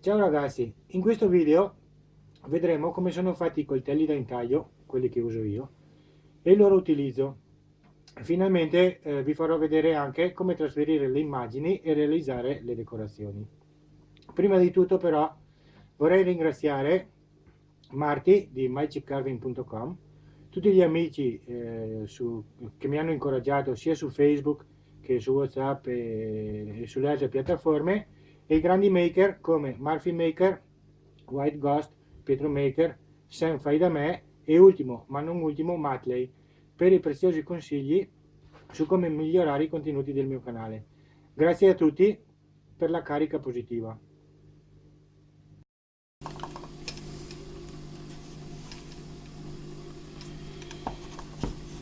Ciao ragazzi, in questo video vedremo come sono fatti i coltelli da intaglio, quelli che uso io, e il loro utilizzo. Finalmente vi farò vedere anche come trasferire le immagini e realizzare le decorazioni. Prima di tutto però vorrei ringraziare Marti di mychipcarving.com, tutti gli amici che mi hanno incoraggiato sia su Facebook che su WhatsApp e sulle altre piattaforme, e i grandi maker come Murphy Maker, White Ghost, Pietro Maker, Sam Fai da me e ultimo ma non ultimo Matley, per i preziosi consigli su come migliorare i contenuti del mio canale. Grazie a tutti per la carica positiva.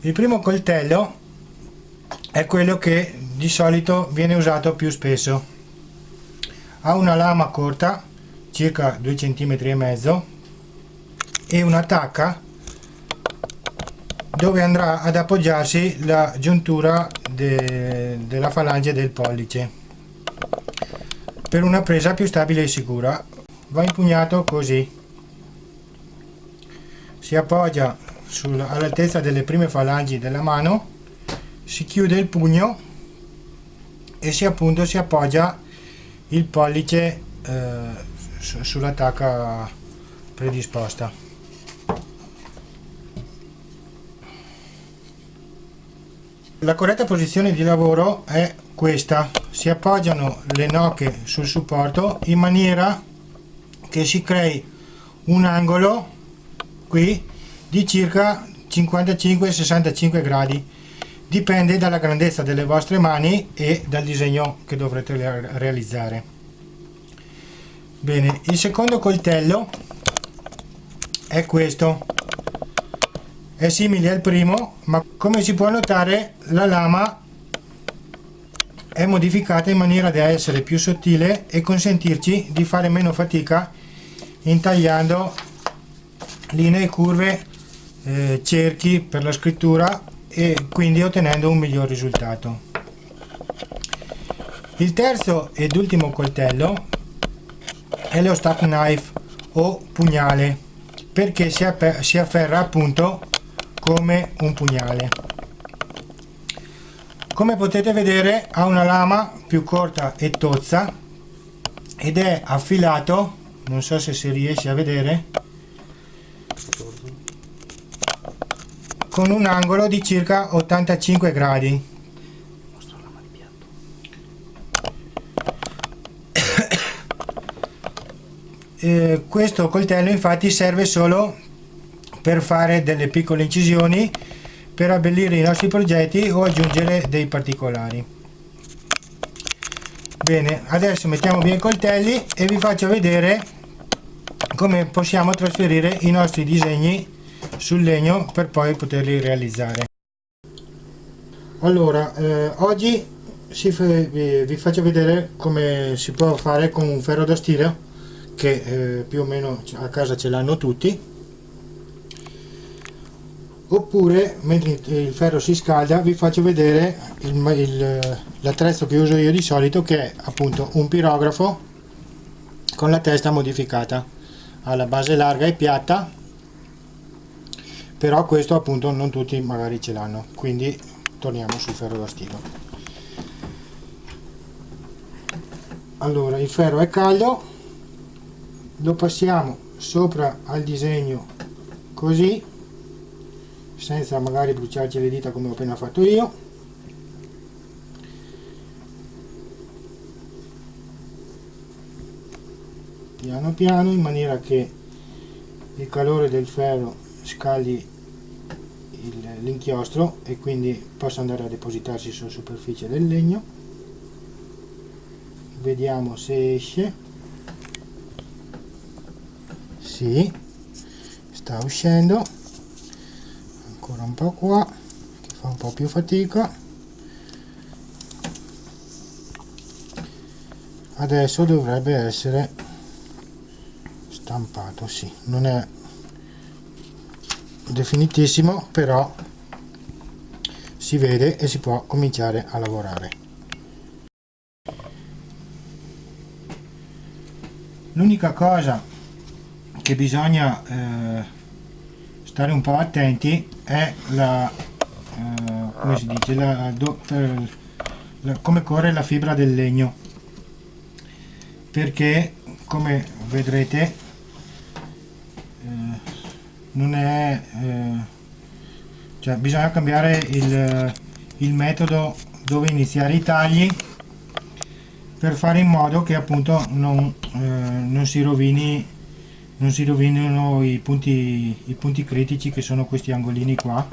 Il primo coltello è quello che di solito viene usato più spesso. Ha una lama corta, circa 2,5 cm, e un'attacca dove andrà ad appoggiarsi la giuntura della falange del pollice per una presa più stabile e sicura. Va impugnato così, si appoggia all'altezza delle prime falangi della mano, si chiude il pugno e si appoggia il pollice sull'attacca predisposta. La corretta posizione di lavoro è questa: si appoggiano le nocche sul supporto in maniera che si crei un angolo qui di circa 55-65 gradi, dipende dalla grandezza delle vostre mani e dal disegno che dovrete realizzare. Bene, il secondo coltello è questo, è simile al primo, ma come si può notare la lama è modificata in maniera da essere più sottile e consentirci di fare meno fatica intagliando linee, curve, cerchi per la scrittura, e quindi ottenendo un miglior risultato. Il terzo ed ultimo coltello è lo stack knife o pugnale, perché si afferra appunto come un pugnale. Come potete vedere ha una lama più corta e tozza ed è affilato, non so se si riesce a vedere, con un angolo di circa 85 gradi. Questo coltello infatti serve solo per fare delle piccole incisioni, per abbellire i nostri progetti o aggiungere dei particolari. Bene, adesso mettiamo via i coltelli e vi faccio vedere come possiamo trasferire i nostri disegni sul legno per poi poterli realizzare. Allora, oggi vi faccio vedere come si può fare con un ferro da stiro che più o meno a casa ce l'hanno tutti, oppure mentre il ferro si scalda vi faccio vedere l'attrezzo che uso io di solito, che è appunto un pirografo con la testa modificata, ha la base larga e piatta, però questo appunto non tutti magari ce l'hanno, quindi torniamo sul ferro da stiro. Allora, il ferro è caldo, lo passiamo sopra al disegno così, senza magari bruciarci le dita come ho appena fatto io. Piano piano, in maniera che il calore del ferro scaldi l'inchiostro e quindi possa andare a depositarsi sulla superficie del legno. Vediamo se esce. Sì, sta uscendo. Ancora un po' qua, che fa un po' più fatica. Adesso dovrebbe essere stampato, sì, non è definitissimo, però si vede e si può cominciare a lavorare. L'unica cosa che bisogna stare un po' attenti è la come si dice, come corre la fibra del legno, perché come vedrete non è cioè bisogna cambiare il metodo dove iniziare i tagli, per fare in modo che appunto non si rovinino i punti critici, che sono questi angolini qua,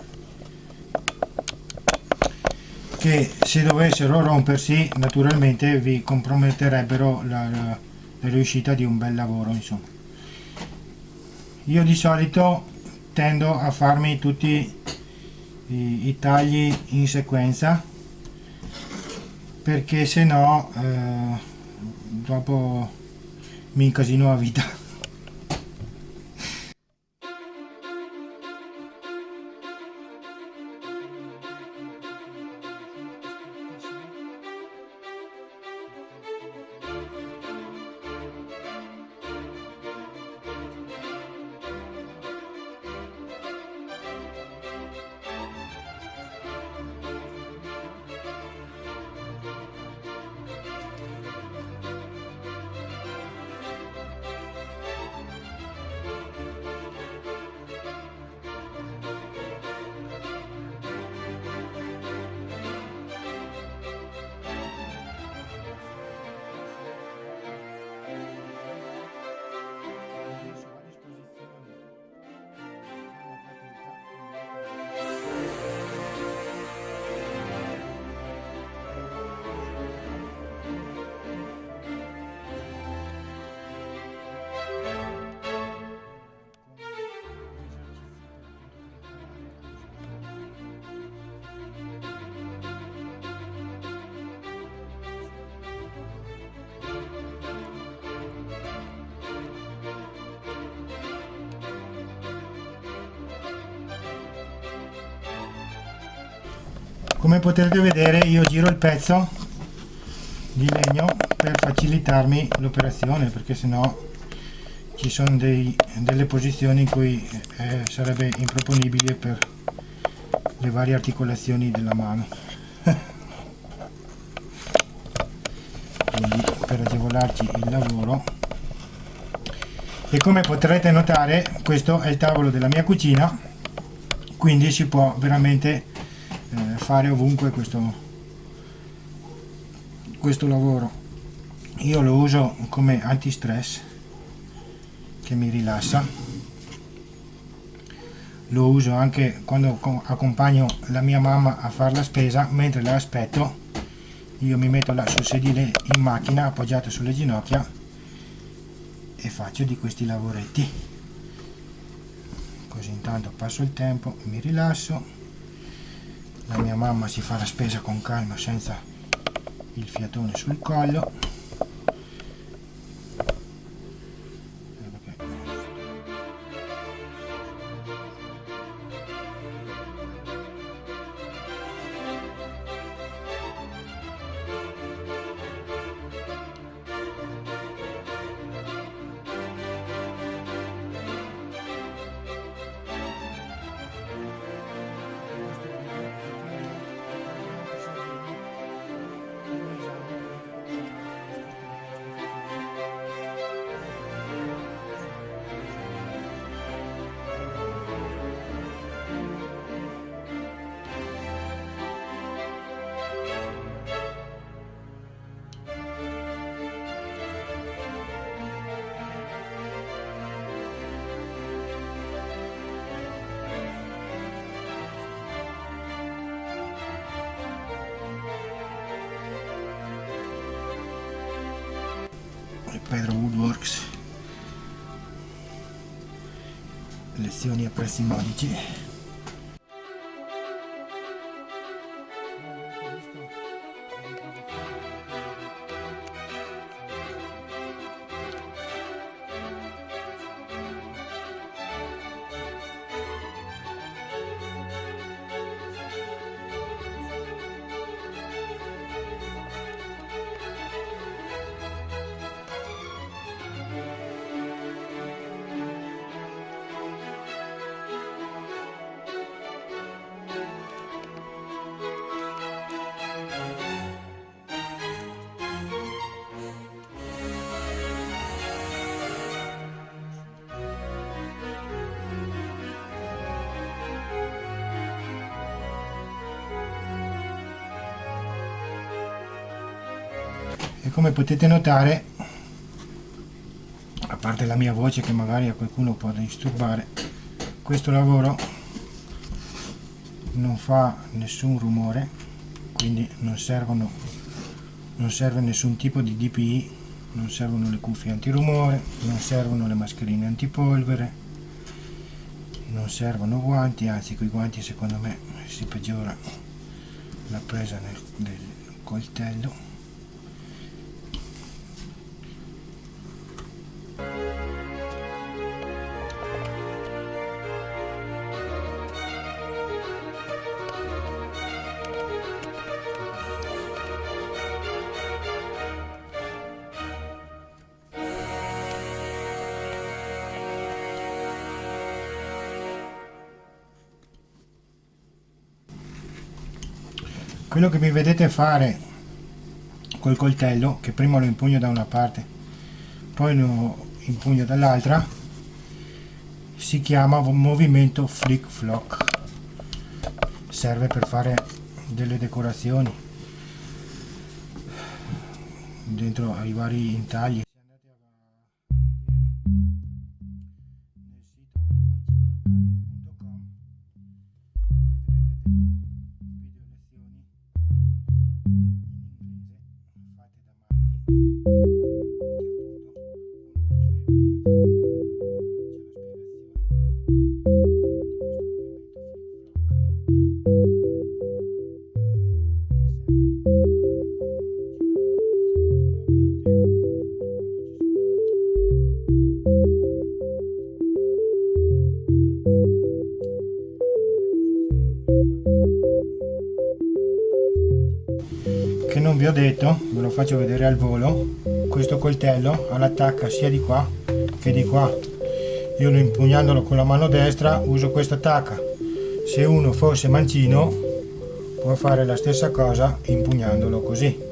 che se dovessero rompersi naturalmente vi comprometterebbero la riuscita di un bel lavoro. Insomma, io di solito tendo a farmi tutti i tagli in sequenza, perché se no dopo mi incasino la vita. Come potete vedere, io giro il pezzo di legno per facilitarmi l'operazione, perché sennò ci sono delle posizioni in cui sarebbe improponibile per le varie articolazioni della mano. Quindi, per agevolarci il lavoro, e come potrete notare questo è il tavolo della mia cucina, quindi si può veramente fare ovunque questo lavoro. Io lo uso come antistress, che mi rilassa. Lo uso anche quando accompagno la mia mamma a fare la spesa. Mentre la aspetto, io mi metto là sul sedile in macchina appoggiato sulle ginocchia e faccio di questi lavoretti, così intanto passo il tempo, mi rilasso. La mia mamma si fa la spesa con calma, senza il fiatone sul collo. Pedro Woodworks, lezioni a prezzi modici. E come potete notare, a parte la mia voce che magari a qualcuno può disturbare, questo lavoro non fa nessun rumore, quindi non serve nessun tipo di DPI, non servono le cuffie antirumore, non servono le mascherine antipolvere, non servono guanti, anzi con i guanti secondo me si peggiora la presa del coltello. Quello che mi vedete fare col coltello, che prima lo impugno da una parte, poi lo impugno dall'altra, si chiama movimento flick flock. Serve per fare delle decorazioni dentro ai vari intagli. Che non vi ho detto, ve lo faccio vedere al volo. Questo coltello ha l'attacca sia di qua che di qua. Io lo impugnandolo con la mano destra uso questa attacca. Se uno fosse mancino può fare la stessa cosa impugnandolo così.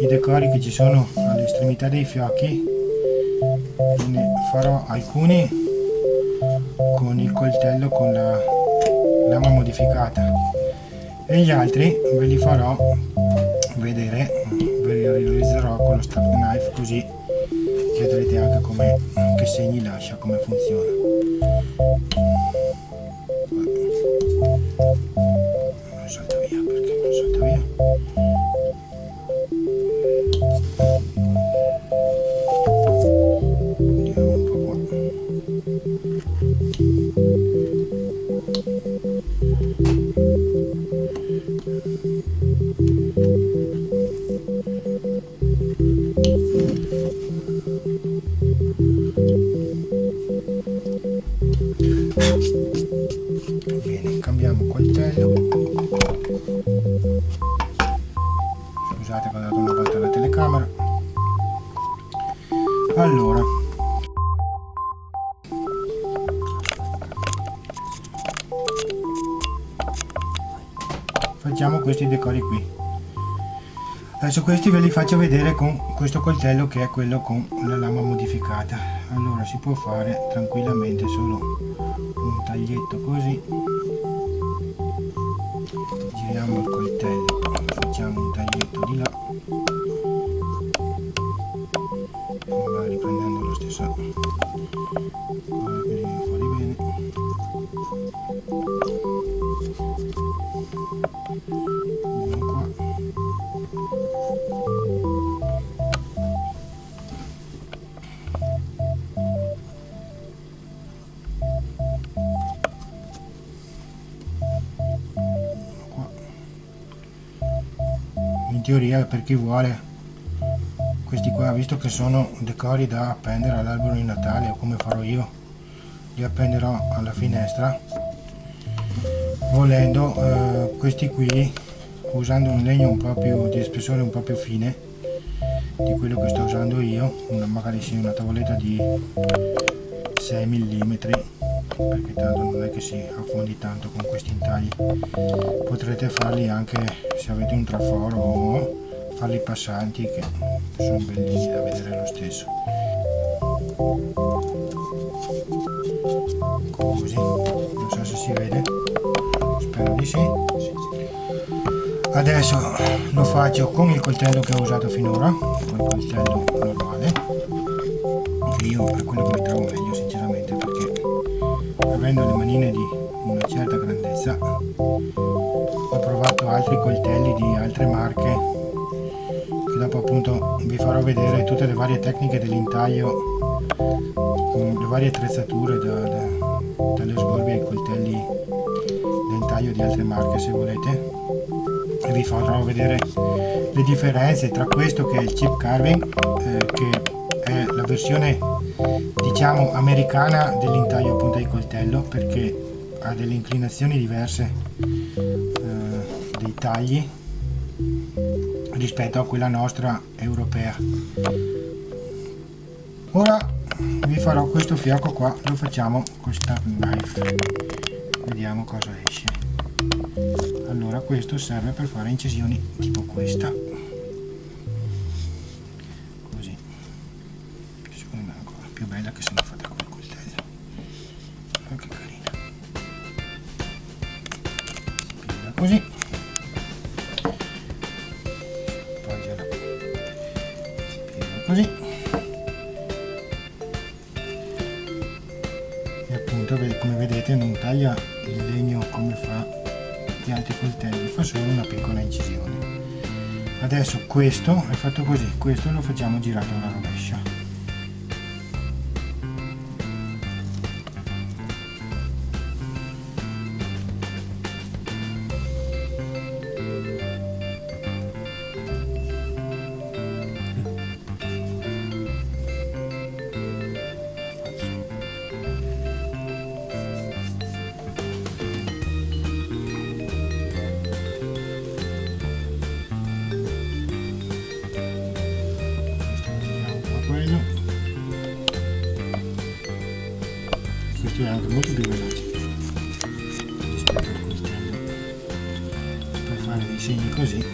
I decori che ci sono all'estremità dei fiocchi ne farò alcuni con il coltello con la lama modificata e gli altri ve li farò vedere, ve li realizzerò con lo stab knife, così vedrete anche che segni lascia, come funziona. Non salta via, perché non salta via. Bene, cambiamo coltello. Scusate che ho dato una volta alla telecamera. Allora, facciamo questi decori qui. Adesso questi ve li faccio vedere con questo coltello, che è quello con la lama modificata. Allora si può fare tranquillamente solo un taglietto così, giriamo il coltello, facciamo un taglietto di là, magari prendendo lo stesso così viene fuori bene. Andiamo qua. In teoria, per chi vuole, questi qua, visto che sono decori da appendere all'albero di Natale, o come farò io, li appenderò alla finestra. Volendo, questi qui, usando un legno un po' più di spessore un po' più fine di quello che sto usando io, magari sì, una tavoletta di 6 mm, perché tanto non è che si affondi tanto con questi intagli. Potrete farli anche se avete un traforo o farli passanti, che sono bellini da vedere lo stesso. Così, non so se si vede, spero di sì. Adesso lo faccio con il coltello che ho usato finora, con il coltello normale, che io è quello che mi trovo meglio sinceramente, perché avendo le manine di una certa grandezza ho provato altri coltelli di altre marche, che dopo appunto vi farò vedere tutte le varie tecniche dell'intaglio con le varie attrezzature, dalle sgorbie ai coltelli d'intaglio di altre marche se volete, e vi farò vedere le differenze tra questo che è il chip carving, che è la versione diciamo americana dell'intaglio a punta di coltello, perché ha delle inclinazioni diverse dei tagli rispetto a quella nostra europea. Ora vi farò questo fiocco qua, lo facciamo con Star Knife, vediamo cosa esce. Allora, questo serve per fare incisioni tipo questa, così, secondo me è ancora più bella che se la fate con il coltello. Oh, che carina, si piega così, poggiala, si piega così, e appunto come vedete non taglia il legno come fa gli altri coltelli, fa solo una piccola incisione. Adesso questo è fatto così, questo lo facciamo girato alla rovescia. Questo è anche molto più veloce rispetto al coltello, per fare dei segni così,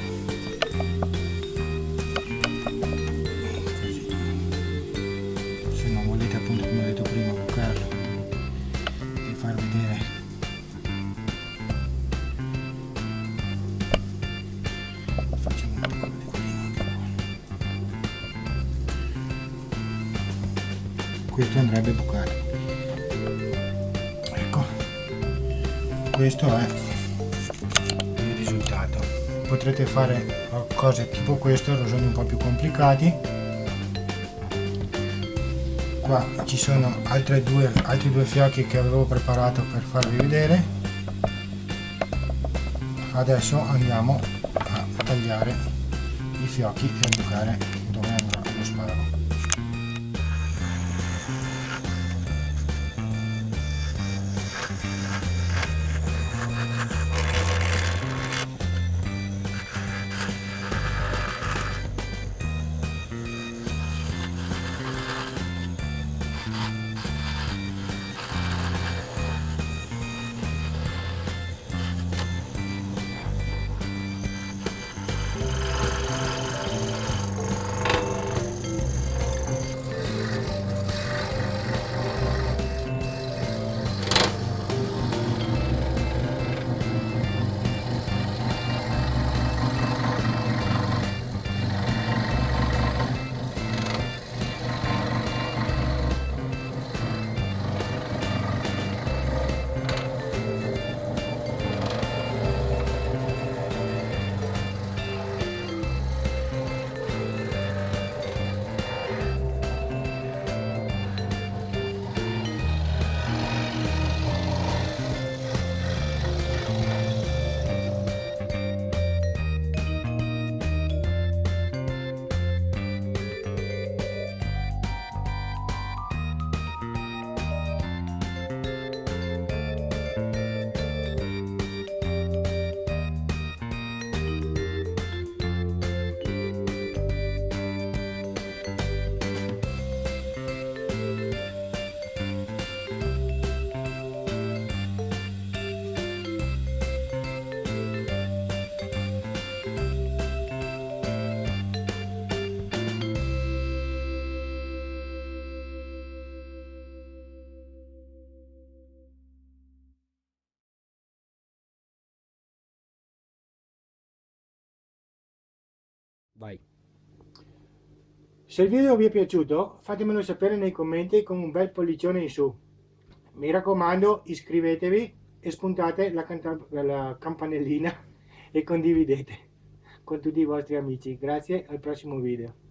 se non volete appunto, come ho detto prima, bucarlo e far vedere facciamo un piccolo decorino anche qua. Questo andrebbe bucato. Questo è il risultato. Potrete fare cose tipo questo, rosoni un po' più complicati. Qua ci sono altri due fiocchi che avevo preparato per farvi vedere. Adesso andiamo a tagliare i fiocchi e a bucare dove andrà lo spago. Vai. Se il video vi è piaciuto, fatemelo sapere nei commenti con un bel pollicione in su. Mi raccomando, iscrivetevi e spuntate la campanellina e condividete con tutti i vostri amici. Grazie, al prossimo video.